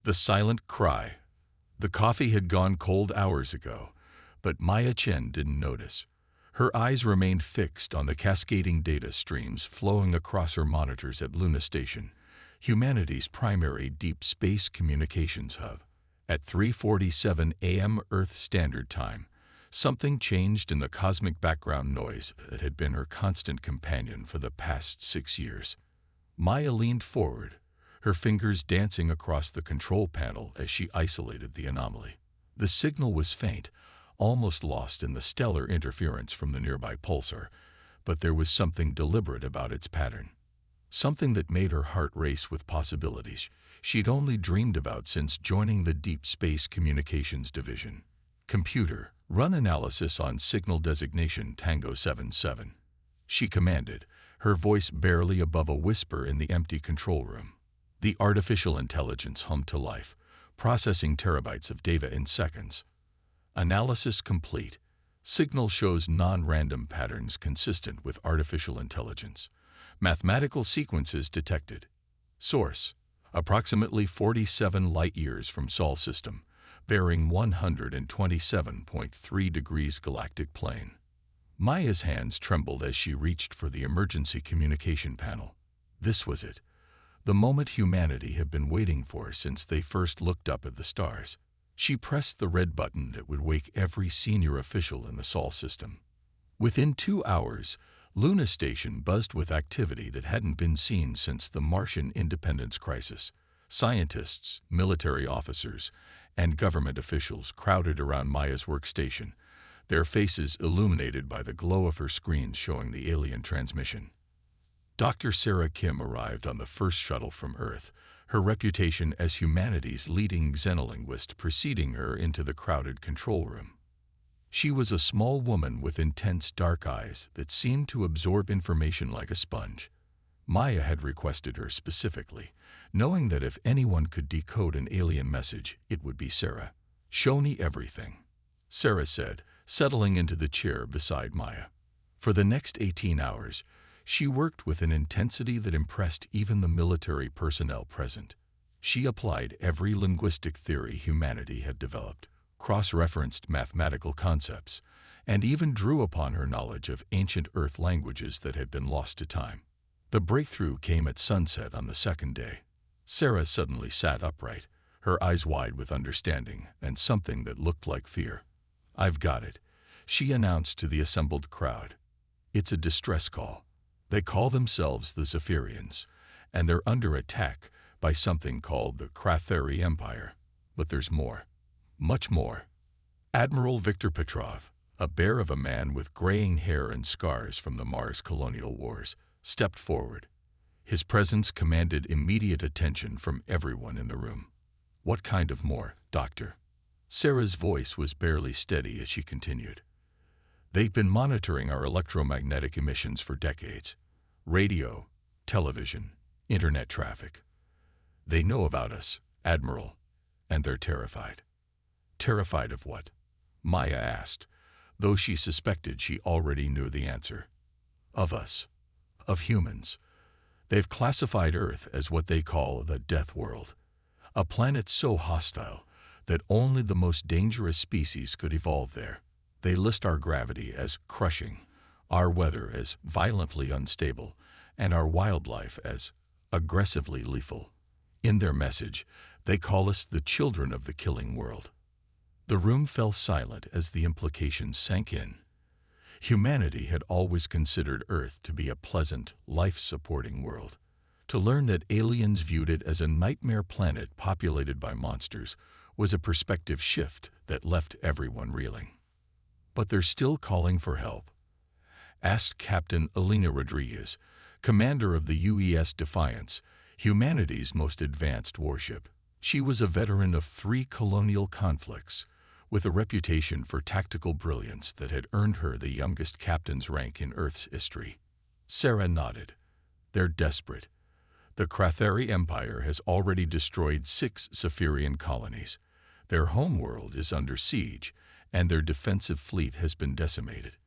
The silent cry. The coffee had gone cold hours ago, but Maya Chen didn't notice. Her eyes remained fixed on the cascading data streams flowing across her monitors at Luna Station, humanity's primary deep space communications hub. At 3:47 a.m. Earth Standard Time, something changed in the cosmic background noise that had been her constant companion for the past 6 years. Maya leaned forward, her fingers dancing across the control panel as she isolated the anomaly. The signal was faint, almost lost in the stellar interference from the nearby pulsar, but there was something deliberate about its pattern. Something that made her heart race with possibilities she'd only dreamed about since joining the Deep Space Communications Division. Computer, run analysis on signal designation Tango 77. She commanded, her voice barely above a whisper in the empty control room. The artificial intelligence hummed to life, processing terabytes of data in seconds. Analysis complete. Signal shows non-random patterns consistent with artificial intelligence. Mathematical sequences detected. Source: approximately 47 light-years from Sol system, bearing 127.3 degrees galactic plane. Maya's hands trembled as she reached for the emergency communication panel. This was it. The moment humanity had been waiting for since they first looked up at the stars. She pressed the red button that would wake every senior official in the Sol system. Within 2 hours, Luna Station buzzed with activity that hadn't been seen since the Martian independence crisis. Scientists, military officers, and government officials crowded around Maya's workstation, their faces illuminated by the glow of her screens showing the alien transmission. Dr. Sarah Kim arrived on the first shuttle from Earth, her reputation as humanity's leading xenolinguist preceding her into the crowded control room. She was a small woman with intense dark eyes that seemed to absorb information like a sponge. Maya had requested her specifically, knowing that if anyone could decode an alien message, it would be Sarah. "Show me everything," Sarah said, settling into the chair beside Maya. For the next 18 hours, she worked with an intensity that impressed even the military personnel present. She applied every linguistic theory humanity had developed, cross-referenced mathematical concepts, and even drew upon her knowledge of ancient Earth languages that had been lost to time. The breakthrough came at sunset on the second day. Sarah suddenly sat upright, her eyes wide with understanding and something that looked like fear. "I've got it," she announced to the assembled crowd. "It's a distress call. They call themselves the Zephyrians, and they're under attack by something called the Kratheri Empire. But there's more. Much more." Admiral Viktor Petrov, a bear of a man with graying hair and scars from the Mars colonial wars, stepped forward. His presence commanded immediate attention from everyone in the room. "What kind of more, Doctor?" Sarah's voice was barely steady as she continued. "They've been monitoring our electromagnetic emissions for decades. Radio, television, internet traffic. They know about us, Admiral, and they're terrified." "Terrified of what?" Maya asked, though she suspected she already knew the answer. "Of us. Of humans. They've classified Earth as what they call the Death World, a planet so hostile that only the most dangerous species could evolve there. They list our gravity as crushing, our weather as violently unstable, and our wildlife as aggressively lethal. In their message, they call us the children of the killing world." The room fell silent as the implications sank in. Humanity had always considered Earth to be a pleasant, life-supporting world. To learn that aliens viewed it as a nightmare planet populated by monsters was a perspective shift that left everyone reeling. "But they're still calling for help?" asked Captain Elena Rodriguez, commander of the UES Defiance, humanity's most advanced warship. She was a veteran of 3 colonial conflicts, with a reputation for tactical brilliance that had earned her the youngest captain's rank in Earth's history. Sarah nodded. "They're desperate. The Kratheri Empire has already destroyed 6 Zephyrian colonies. Their homeworld is under siege, and their defensive fleet has been decimated.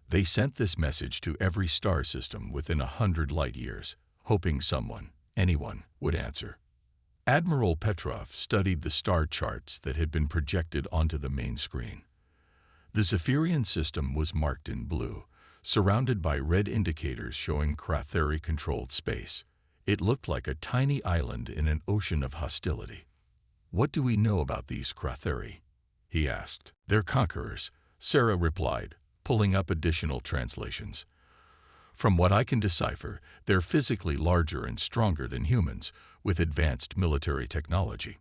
They sent this message to every star system within 100 light-years, hoping someone, anyone, would answer. Admiral Petrov studied the star charts that had been projected onto the main screen. The Zephyrian system was marked in blue, surrounded by red indicators showing Kratheri-controlled space. It looked like a tiny island in an ocean of hostility. "What do we know about these Kratheri?" he asked. "They're conquerors," Sarah replied, pulling up additional translations. "From what I can decipher, they're physically larger and stronger than humans, with advanced military technology.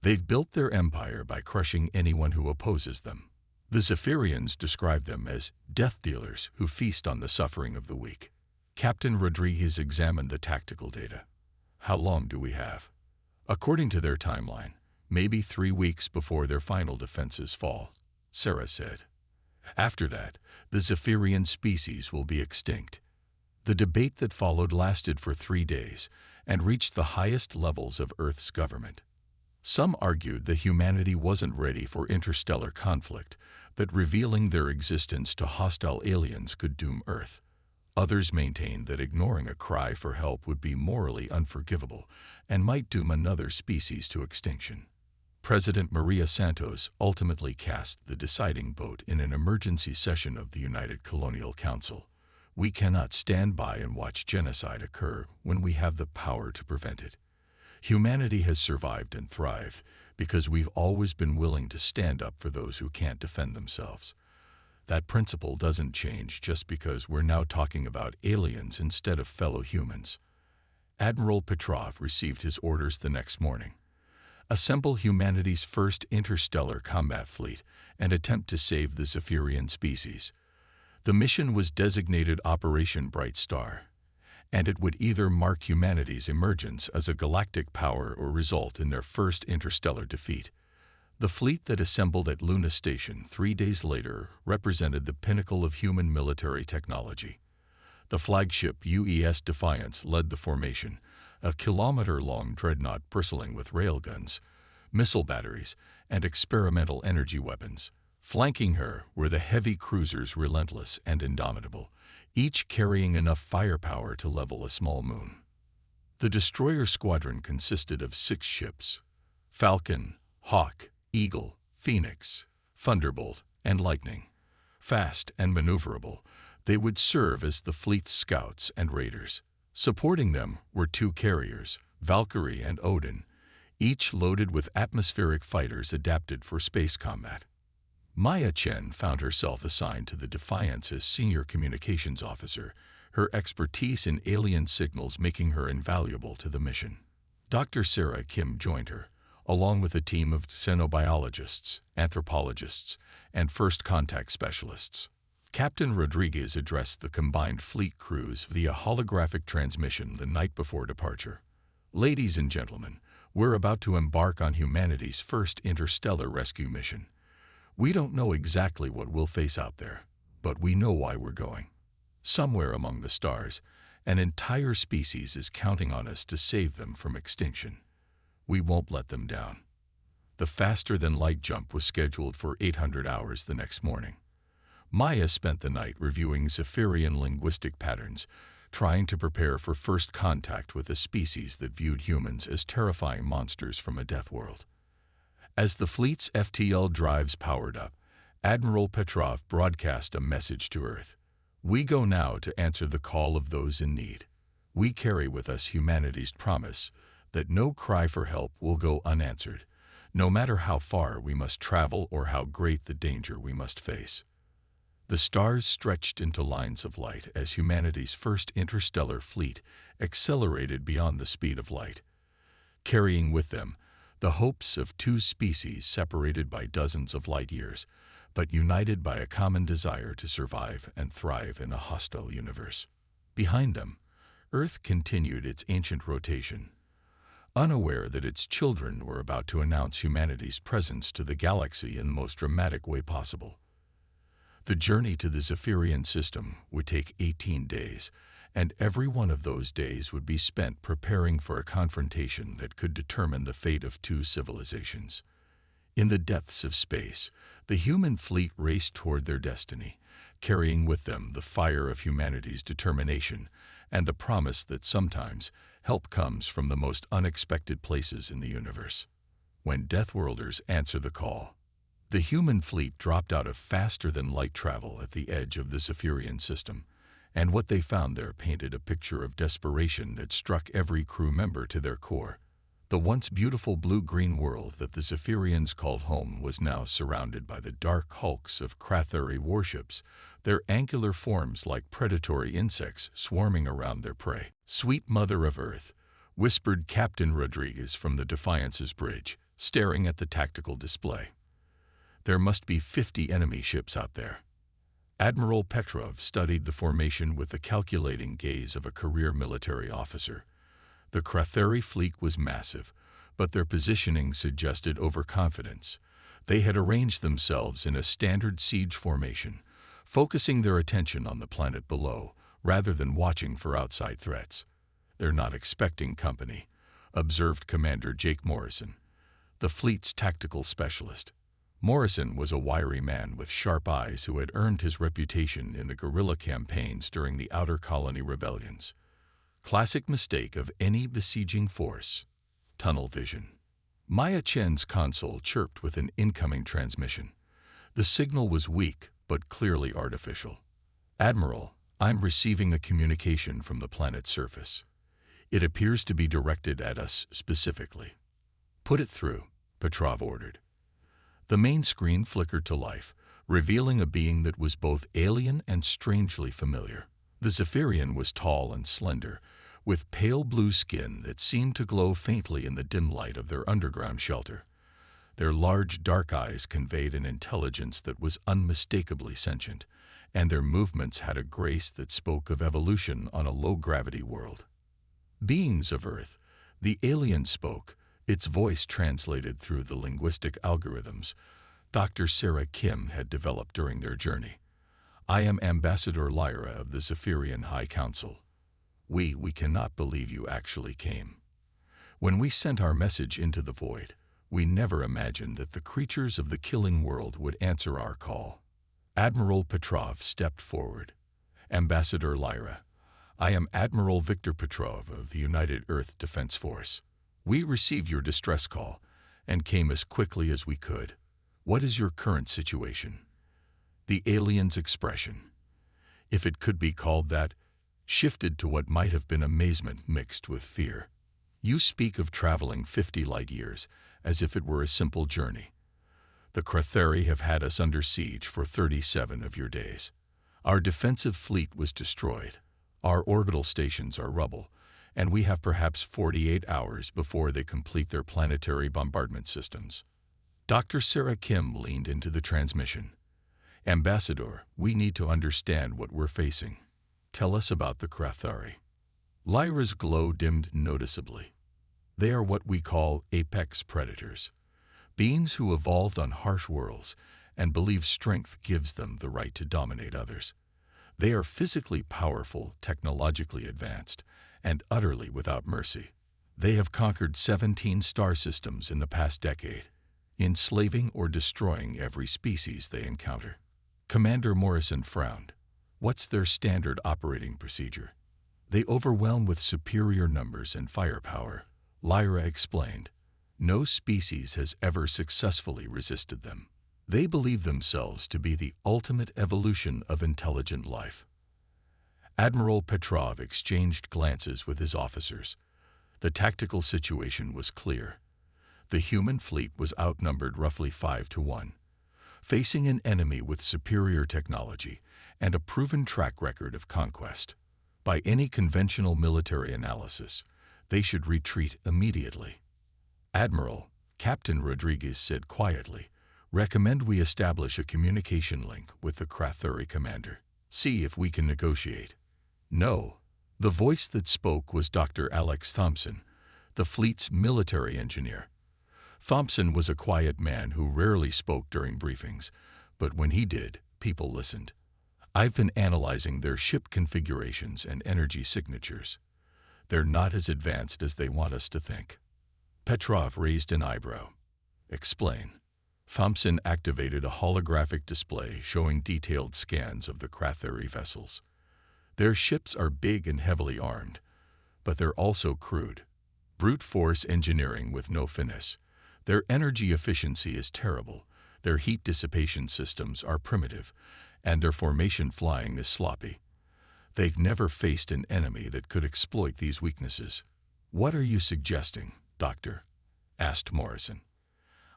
They've built their empire by crushing anyone who opposes them. The Zephyrians describe them as death dealers who feast on the suffering of the weak." Captain Rodriguez examined the tactical data. "How long do we have?" "According to their timeline, maybe 3 weeks before their final defenses fall," Sarah said. "After that, the Zephyrian species will be extinct." The debate that followed lasted for 3 days and reached the highest levels of Earth's government. Some argued that humanity wasn't ready for interstellar conflict, that revealing their existence to hostile aliens could doom Earth. Others maintained that ignoring a cry for help would be morally unforgivable and might doom another species to extinction. President Maria Santos ultimately cast the deciding vote in an emergency session of the United Colonial Council. "We cannot stand by and watch genocide occur when we have the power to prevent it. Humanity has survived and thrived because we've always been willing to stand up for those who can't defend themselves. That principle doesn't change just because we're now talking about aliens instead of fellow humans." Admiral Petrov received his orders the next morning. Assemble humanity's first interstellar combat fleet and attempt to save the Zephyrian species. The mission was designated Operation Bright Star, and it would either mark humanity's emergence as a galactic power or result in their first interstellar defeat. The fleet that assembled at Luna Station 3 days later represented the pinnacle of human military technology. The flagship UES Defiance led the formation, a kilometer-long dreadnought bristling with railguns, missile batteries, and experimental energy weapons. Flanking her were the heavy cruisers Relentless and Indomitable, each carrying enough firepower to level a small moon. The destroyer squadron consisted of 6 ships: Falcon, Hawk, Eagle, Phoenix, Thunderbolt, and Lightning. Fast and maneuverable, they would serve as the fleet's scouts and raiders. Supporting them were 2 carriers, Valkyrie and Odin, each loaded with atmospheric fighters adapted for space combat. Maya Chen found herself assigned to the Defiance's senior communications officer, her expertise in alien signals making her invaluable to the mission. Dr. Sarah Kim joined her, along with a team of xenobiologists, anthropologists, and first contact specialists. Captain Rodriguez addressed the combined fleet crews via holographic transmission the night before departure. "Ladies and gentlemen, we're about to embark on humanity's first interstellar rescue mission. We don't know exactly what we'll face out there, but we know why we're going. Somewhere among the stars, an entire species is counting on us to save them from extinction. We won't let them down." The faster-than-light jump was scheduled for 800 hours the next morning. Maya spent the night reviewing Zephyrian linguistic patterns, trying to prepare for first contact with a species that viewed humans as terrifying monsters from a death world. As the fleet's FTL drives powered up, Admiral Petrov broadcast a message to Earth. "We go now to answer the call of those in need. We carry with us humanity's promise that no cry for help will go unanswered, no matter how far we must travel or how great the danger we must face." The stars stretched into lines of light as humanity's first interstellar fleet accelerated beyond the speed of light, carrying with them the hopes of 2 species separated by dozens of light years, but united by a common desire to survive and thrive in a hostile universe. Behind them, Earth continued its ancient rotation, unaware that its children were about to announce humanity's presence to the galaxy in the most dramatic way possible. The journey to the Zephyrian system would take 18 days, and every one of those days would be spent preparing for a confrontation that could determine the fate of 2 civilizations. In the depths of space, the human fleet raced toward their destiny, carrying with them the fire of humanity's determination and the promise that sometimes Help comes from the most unexpected places in the universe. When Deathworlders answer the call, the human fleet dropped out of faster-than-light travel at the edge of the Zephyrian system, and what they found there painted a picture of desperation that struck every crew member to their core. The once beautiful blue-green world that the Zephyrians called home was now surrounded by the dark hulks of Crathuri warships, their angular forms like predatory insects swarming around their prey. "Sweet Mother of Earth," whispered Captain Rodriguez from the Defiance's bridge, staring at the tactical display. "There must be 50 enemy ships out there." Admiral Petrov studied the formation with the calculating gaze of a career military officer. The Crathuri fleet was massive, but their positioning suggested overconfidence. They had arranged themselves in a standard siege formation, focusing their attention on the planet below, rather than watching for outside threats. "They're not expecting company," observed Commander Jake Morrison, the fleet's tactical specialist. Morrison was a wiry man with sharp eyes who had earned his reputation in the guerrilla campaigns during the Outer Colony rebellions. Classic mistake of any besieging force: tunnel vision. Maya Chen's console chirped with an incoming transmission. The signal was weak, but clearly artificial. "Admiral, I'm receiving a communication from the planet's surface. It appears to be directed at us specifically." "Put it through," Petrov ordered. The main screen flickered to life, revealing a being that was both alien and strangely familiar. The Zephyrian was tall and slender, with pale blue skin that seemed to glow faintly in the dim light of their underground shelter. Their large, dark eyes conveyed an intelligence that was unmistakably sentient, and their movements had a grace that spoke of evolution on a low-gravity world. "Beings of Earth," the alien spoke, its voice translated through the linguistic algorithms Dr. Sarah Kim had developed during their journey. "I am Ambassador Lyra of the Zephyrian High Council. We cannot believe you actually came. When we sent our message into the void, we never imagined that the creatures of the killing world would answer our call." Admiral Petrov stepped forward. "Ambassador Lyra, I am Admiral Viktor Petrov of the United Earth Defense Force. We received your distress call and came as quickly as we could. What is your current situation?" The alien's expression, if it could be called that, shifted to what might have been amazement mixed with fear. "You speak of traveling 50 light years, as if it were a simple journey. The Crathuri have had us under siege for 37 of your days. Our defensive fleet was destroyed. Our orbital stations are rubble, and we have perhaps 48 hours before they complete their planetary bombardment systems." Dr. Sarah Kim leaned into the transmission. "Ambassador, we need to understand what we're facing. Tell us about the Crathuri." Lyra's glow dimmed noticeably. "They are what we call apex predators, beings who evolved on harsh worlds and believe strength gives them the right to dominate others. They are physically powerful, technologically advanced, and utterly without mercy. They have conquered 17 star systems in the past decade, enslaving or destroying every species they encounter." Commander Morrison frowned. "What's their standard operating procedure?" "They overwhelm with superior numbers and firepower," Lyra explained. "No species has ever successfully resisted them. They believe themselves to be the ultimate evolution of intelligent life." Admiral Petrov exchanged glances with his officers. The tactical situation was clear. The human fleet was outnumbered roughly 5-1, facing an enemy with superior technology and a proven track record of conquest. By any conventional military analysis, they should retreat immediately. "Admiral," Captain Rodriguez said quietly, "recommend we establish a communication link with the Crathuri commander. See if we can negotiate." "No." The voice that spoke was Dr. Alex Thompson, the fleet's military engineer. Thompson was a quiet man who rarely spoke during briefings, but when he did, people listened. "I've been analyzing their ship configurations and energy signatures. They're not as advanced as they want us to think." Petrov raised an eyebrow. "Explain." Thompson activated a holographic display showing detailed scans of the Crathuri vessels. "Their ships are big and heavily armed, but they're also crude. Brute force engineering with no finesse. Their energy efficiency is terrible, their heat dissipation systems are primitive, and their formation flying is sloppy. They've never faced an enemy that could exploit these weaknesses. "What are you suggesting, Doctor?" asked Morrison.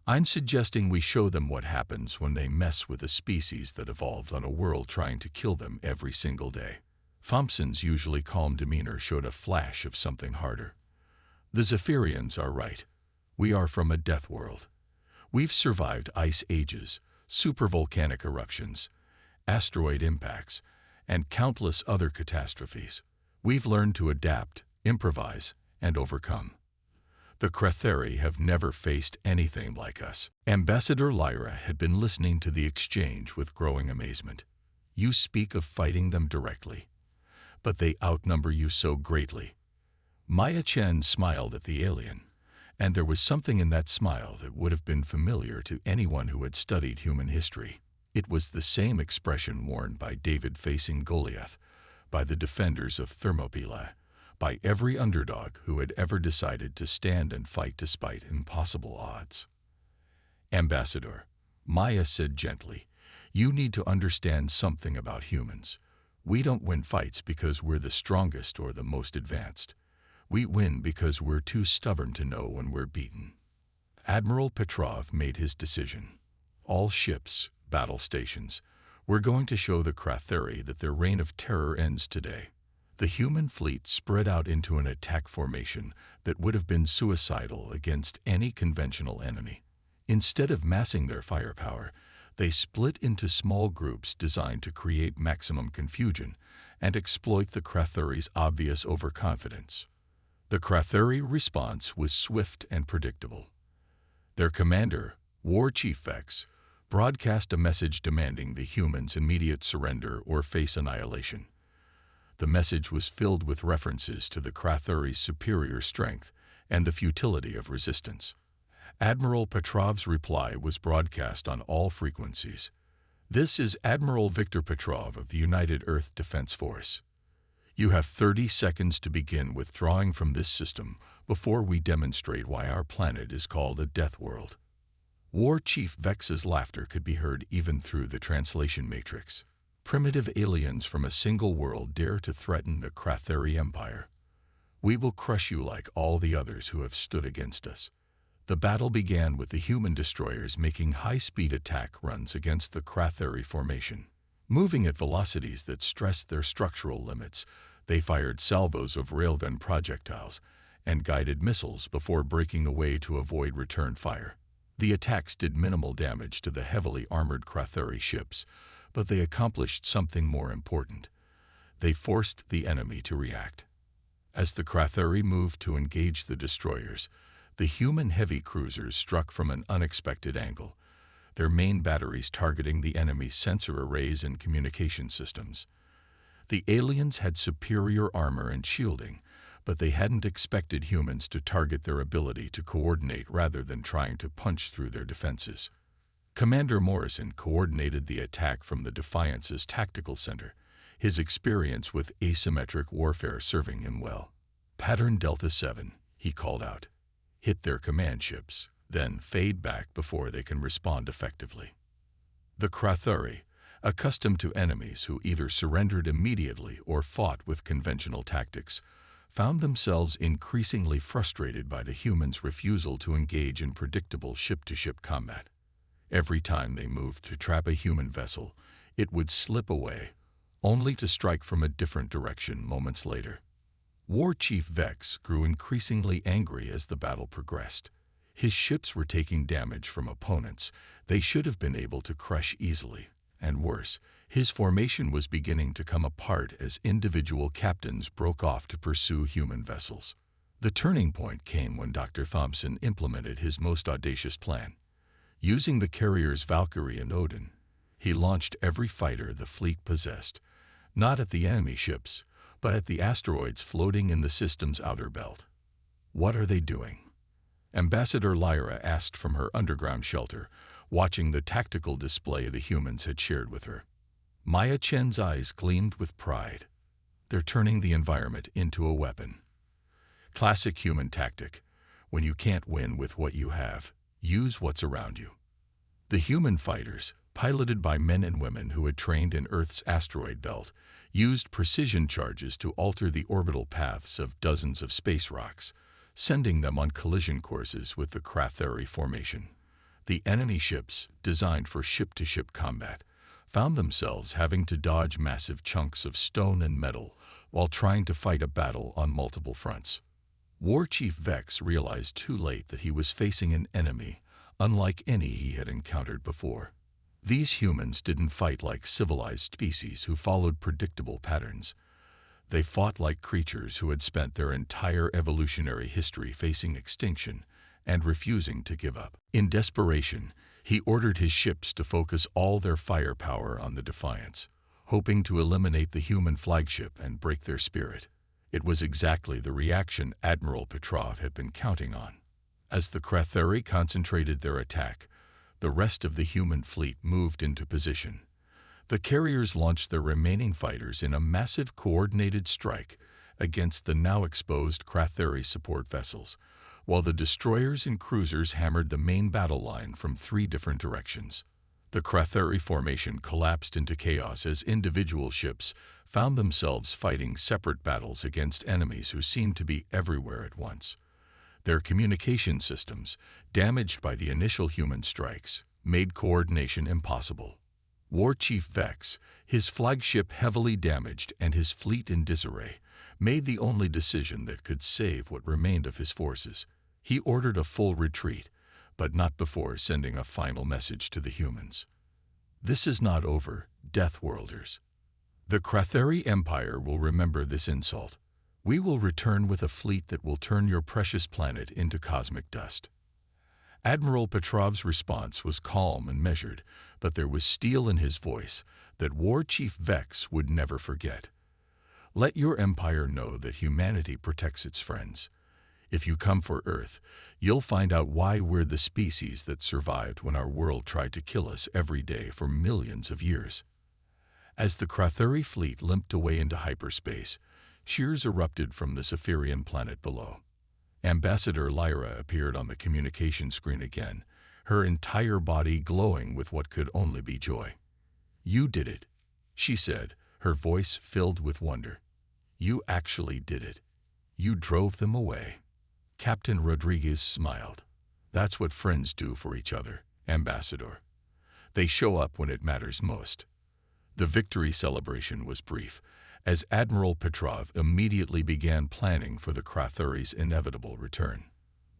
"I'm suggesting we show them what happens when they mess with a species that evolved on a world trying to kill them every single day." Thompson's usually calm demeanor showed a flash of something harder. "The Zephyrians are right. We are from a death world. We've survived ice ages, supervolcanic eruptions, asteroid impacts, and countless other catastrophes. We've learned to adapt, improvise, and overcome. The Cratheri have never faced anything like us." Ambassador Lyra had been listening to the exchange with growing amazement. "You speak of fighting them directly, but they outnumber you so greatly." Maya Chen smiled at the alien, and there was something in that smile that would have been familiar to anyone who had studied human history. It was the same expression worn by David facing Goliath, by the defenders of Thermopylae, by every underdog who had ever decided to stand and fight despite impossible odds. "Ambassador," Maya said gently, "you need to understand something about humans. We don't win fights because we're the strongest or the most advanced. We win because we're too stubborn to know when we're beaten." Admiral Petrov made his decision. "All ships, battle stations, we're going to show the Cratheri that their reign of terror ends today." The human fleet spread out into an attack formation that would have been suicidal against any conventional enemy. Instead of massing their firepower, they split into small groups designed to create maximum confusion and exploit the Cratheri's obvious overconfidence. The Cratheri response was swift and predictable. Their commander, War Chief Vex, broadcast a message demanding the humans' immediate surrender or face annihilation. The message was filled with references to the Cratheri's superior strength and the futility of resistance. Admiral Petrov's reply was broadcast on all frequencies. "This is Admiral Viktor Petrov of the United Earth Defense Force. You have 30 seconds to begin withdrawing from this system before we demonstrate why our planet is called a death world." War Chief Vex's laughter could be heard even through the translation matrix. "Primitive aliens from a single world dare to threaten the Cratheri Empire. We will crush you like all the others who have stood against us." The battle began with the human destroyers making high-speed attack runs against the Cratheri formation. Moving at velocities that stressed their structural limits, they fired salvos of railgun projectiles and guided missiles before breaking away to avoid return fire. The attacks did minimal damage to the heavily armored Cratheri ships, but they accomplished something more important. They forced the enemy to react. As the Cratheri moved to engage the destroyers, the human heavy cruisers struck from an unexpected angle, their main batteries targeting the enemy's sensor arrays and communication systems. The aliens had superior armor and shielding, but they hadn't expected humans to target their ability to coordinate rather than trying to punch through their defenses. Commander Morrison coordinated the attack from the Defiance's tactical center, his experience with asymmetric warfare serving him well. "Pattern Delta 7, he called out. "Hit their command ships, then fade back before they can respond effectively." The Cratheri, accustomed to enemies who either surrendered immediately or fought with conventional tactics, found themselves increasingly frustrated by the humans' refusal to engage in predictable ship-to-ship combat. Every time they moved to trap a human vessel, it would slip away, only to strike from a different direction moments later. War Chief Vex grew increasingly angry as the battle progressed. His ships were taking damage from opponents they should have been able to crush easily, and worse, his formation was beginning to come apart as individual captains broke off to pursue human vessels. The turning point came when Dr. Thompson implemented his most audacious plan. Using the carriers Valkyrie and Odin, he launched every fighter the fleet possessed, not at the enemy ships, but at the asteroids floating in the system's outer belt. "What are they doing?" Ambassador Lyra asked from her underground shelter, watching the tactical display the humans had shared with her. Maya Chen's eyes gleamed with pride. "They're turning the environment into a weapon." Classic human tactic. When you can't win with what you have, use what's around you. The human fighters, piloted by men and women who had trained in Earth's asteroid belt, used precision charges to alter the orbital paths of dozens of space rocks, sending them on collision courses with the Cratheri formation. The enemy ships, designed for ship-to-ship combat, found themselves having to dodge massive chunks of stone and metal while trying to fight a battle on multiple fronts. War Chief Vex realized too late that he was facing an enemy unlike any he had encountered before. These humans didn't fight like civilized species who followed predictable patterns. They fought like creatures who had spent their entire evolutionary history facing extinction and refusing to give up. In desperation, he ordered his ships to focus all their firepower on the Defiance, hoping to eliminate the human flagship and break their spirit. It was exactly the reaction Admiral Petrov had been counting on. As the Cratheri concentrated their attack, the rest of the human fleet moved into position. The carriers launched their remaining fighters in a massive coordinated strike against the now exposed Cratheri support vessels, while the destroyers and cruisers hammered the main battle line from 3 different directions. The Cratheri formation collapsed into chaos as individual ships found themselves fighting separate battles against enemies who seemed to be everywhere at once. Their communication systems, damaged by the initial human strikes, made coordination impossible. War Chief Vex, his flagship heavily damaged and his fleet in disarray, made the only decision that could save what remained of his forces. He ordered a full retreat, but not before sending a final message to the humans. This is not over, Deathworlders. The Cratheri Empire will remember this insult. We will return with a fleet that will turn your precious planet into cosmic dust. Admiral Petrov's response was calm and measured, but there was steel in his voice that War Chief Vex would never forget. Let your empire know that humanity protects its friends. If you come for Earth, you'll find out why we're the species that survived when our world tried to kill us every day for millions of years. As the Cratheri fleet limped away into hyperspace, cheers erupted from the Zephyrian planet below. Ambassador Lyra appeared on the communication screen again, her entire body glowing with what could only be joy. "You did it," she said, her voice filled with wonder. "You actually did it. You drove them away." Captain Rodriguez smiled. "That's what friends do for each other, Ambassador. They show up when it matters most." The victory celebration was brief, as Admiral Petrov immediately began planning for the Cratheri's inevitable return.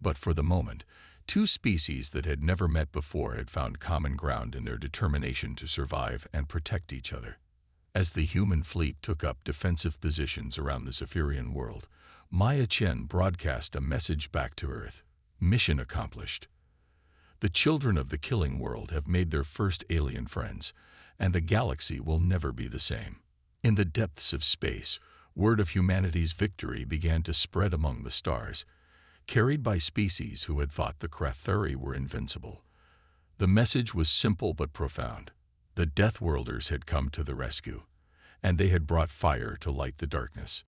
But for the moment, 2 species that had never met before had found common ground in their determination to survive and protect each other. As the human fleet took up defensive positions around the Zephyrian world, Maya Chen broadcast a message back to Earth. Mission accomplished. The children of the killing world have made their first alien friends, and the galaxy will never be the same. In the depths of space, word of humanity's victory began to spread among the stars. Carried by species who had thought the Cratheri were invincible. The message was simple but profound. The Deathworlders had come to the rescue, and they had brought fire to light the darkness.